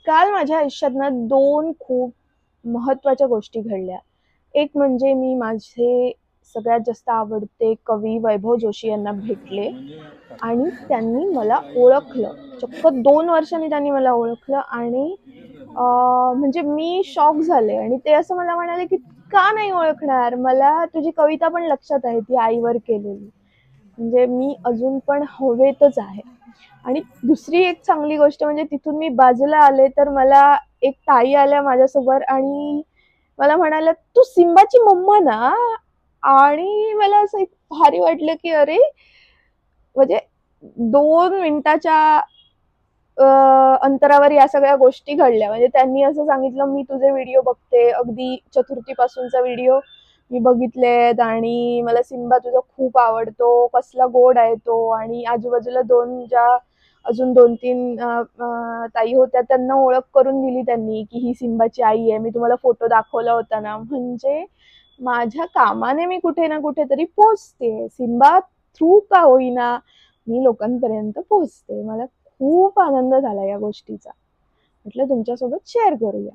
काल माझ्या आयुष्यात ना 2 खूप महत्त्वाच्या गोष्टी घडल्या. एक म्हणजे मी माझे सगळ्यात जास्त आवडते कवी वैभव जोशी यांना भेटले आणि त्यांनी मला ओळखलं. चक्क 2 वर्षांनी त्यांनी मला ओळखलं आणि अ, म्हणजे मी शॉक झाले आणि ते असं मला म्हणाले, की "का नाही ओळखणार? मला तुझी कविता पण लक्षात आहे, ती आईवर केलेली." म्हणजे मी अजून पण हवेतच आहे. आणि दुसरी एक चांगली गोष्ट म्हणजे तिथून मी बाजूला आले, तर मला एक ताई आल्या माझ्यासमोर आणि मला म्हणाल्या, "तू सिम्बाची मम्मा ना?" आणि मला असं एक भारी वाटलं, की अरे, म्हणजे 2 मिनिटाच्या अ, अंतरावर या सगळ्या गोष्टी घडल्या. म्हणजे त्यांनी असं सांगितलं, "मी तुझे व्हिडिओ बघते, अगदी चतुर्थीपासूनचा व्हिडिओ मी बघितलेत आणि मला सिम्बा तुझा खूप आवडतो, कसला गोड आहे तो." आणि आजूबाजूला 2 ज्या अजून 2-3 ताई होत्या त्यांना ओळख करून दिली त्यांनी, की ही सिम्बाची आई आहे. मी तुम्हाला फोटो दाखवला होता ना. म्हणजे माझ्या कामाने मी कुठे ना कुठेतरी पोहोचतेय. सिम्बा थ्रू का होईना, मी लोकांपर्यंत पोहोचते. मला खूप आनंद झाला या गोष्टीचा. म्हटलं तुमच्यासोबत शेअर करूया.